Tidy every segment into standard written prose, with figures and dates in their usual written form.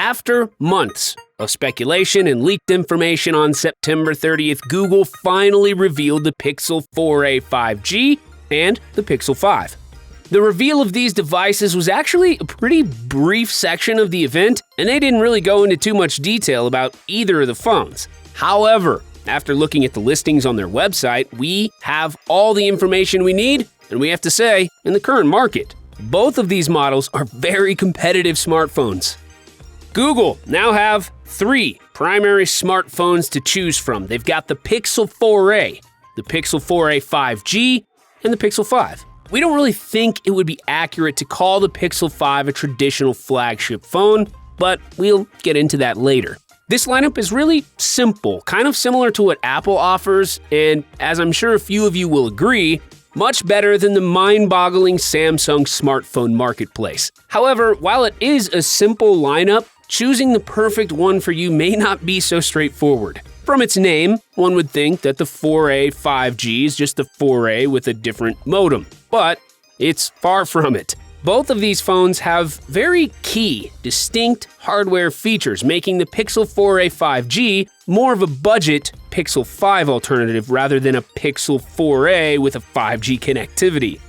After months of speculation and leaked information on September 30th, Google finally revealed the Pixel 4a 5G and the Pixel 5. The reveal of these devices was actually a pretty brief section of the event, and they didn't really go into too much detail about either of the phones. However, after looking at the listings on their website, we have all the information we need, and we have to say, in the current market. Both of these models are very competitive smartphones. Google now have 3 primary smartphones to choose from. They've got the Pixel 4a, the Pixel 4a 5G, and the Pixel 5. We don't really think it would be accurate to call the Pixel 5 a traditional flagship phone, but we'll get into that later. This lineup is really simple, kind of similar to what Apple offers, and as I'm sure a few of you will agree, much better than the mind-boggling Samsung smartphone marketplace. However, while it is a simple lineup, choosing the perfect one for you may not be so straightforward. From its name, one would think that the 4a 5G is just the 4a with a different modem, but it's far from it. Both of these phones have very key, distinct hardware features, making the Pixel 4a 5G more of a budget Pixel 5 alternative rather than a Pixel 4a with a 5G connectivity.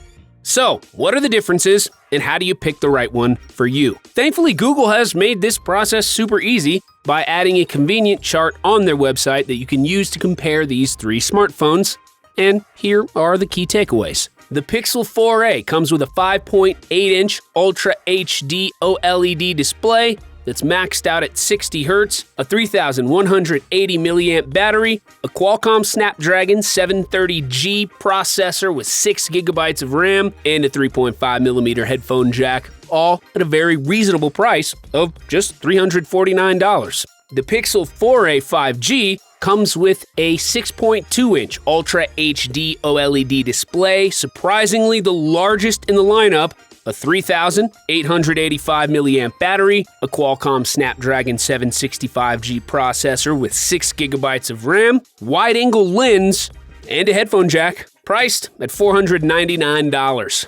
So, what are the differences, and how do you pick the right one for you? Thankfully, Google has made this process super easy by adding a convenient chart on their website that you can use to compare these 3 smartphones, and here are the key takeaways. The Pixel 4a comes with a 5.8-inch Ultra HD OLED display that's maxed out at 60 Hz, a 3,180 mAh battery, a Qualcomm Snapdragon 730G processor with 6 GB of RAM, and a 3.5mm headphone jack, all at a very reasonable price of just $349. The Pixel 4a 5G comes with a 6.2-inch Ultra HD OLED display, surprisingly the largest in the lineup, a 3,885 mAh battery, a Qualcomm Snapdragon 765G processor with 6 GB of RAM, wide-angle lens, and a headphone jack, priced at $499.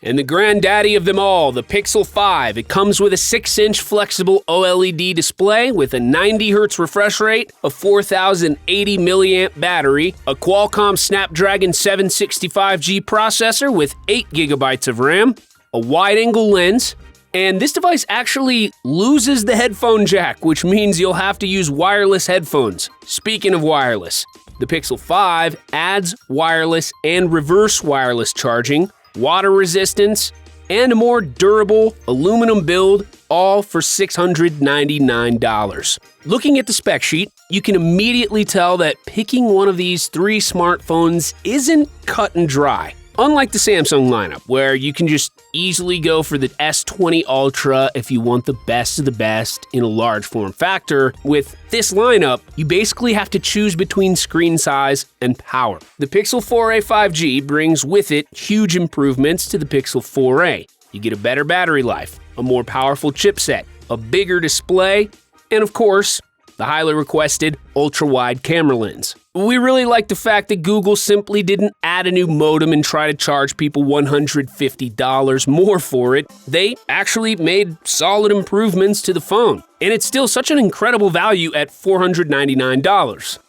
And the granddaddy of them all, the Pixel 5. It comes with a 6-inch flexible OLED display with a 90 Hz refresh rate, a 4,080 mAh battery, a Qualcomm Snapdragon 765G processor with 8 GB of RAM, a wide-angle lens, and this device actually loses the headphone jack, which means you'll have to use wireless headphones. Speaking of wireless, the Pixel 5 adds wireless and reverse wireless charging, water resistance, and a more durable aluminum build, all for $699. Looking at the spec sheet, you can immediately tell that picking one of these 3 smartphones isn't cut and dry. Unlike the Samsung lineup, where you can just easily go for the S20 Ultra if you want the best of the best in a large form factor, with this lineup, you basically have to choose between screen size and power. The Pixel 4a 5G brings with it huge improvements to the Pixel 4a. You get a better battery life, a more powerful chipset, a bigger display, and of course, the highly requested ultra-wide camera lens. We really like the fact that Google simply didn't add a new modem and try to charge people $150 more for it. They actually made solid improvements to the phone, and it's still such an incredible value at $499.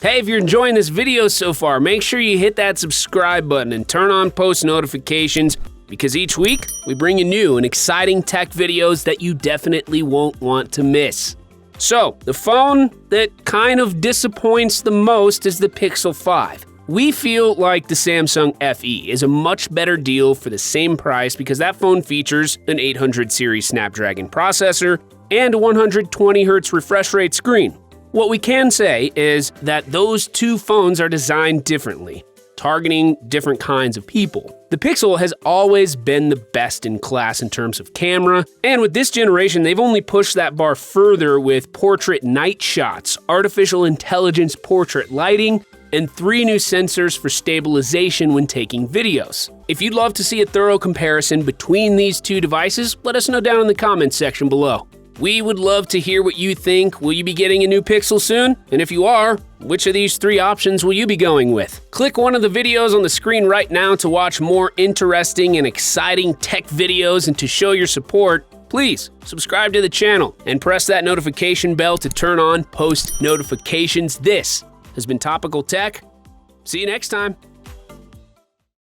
Hey, if you're enjoying this video so far, make sure you hit that subscribe button and turn on post notifications, because each week we bring you new and exciting tech videos that you definitely won't want to miss. So, the phone that kind of disappoints the most is the Pixel 5. We feel like the Samsung FE is a much better deal for the same price because that phone features an 800 series Snapdragon processor and a 120 Hz refresh rate screen. What we can say is that those 2 phones are designed differently, targeting different kinds of people. The Pixel has always been the best in class in terms of camera, and with this generation, they've only pushed that bar further with portrait night shots, artificial intelligence portrait lighting, and 3 new sensors for stabilization when taking videos. If you'd love to see a thorough comparison between these 2 devices, let us know down in the comments section below. We would love to hear what you think. Will you be getting a new Pixel soon? And if you are, which of these 3 options will you be going with? Click one of the videos on the screen right now to watch more interesting and exciting tech videos and to show your support. please subscribe to the channel and press that notification bell to turn on post notifications. This has been Topical Tech. See you next time.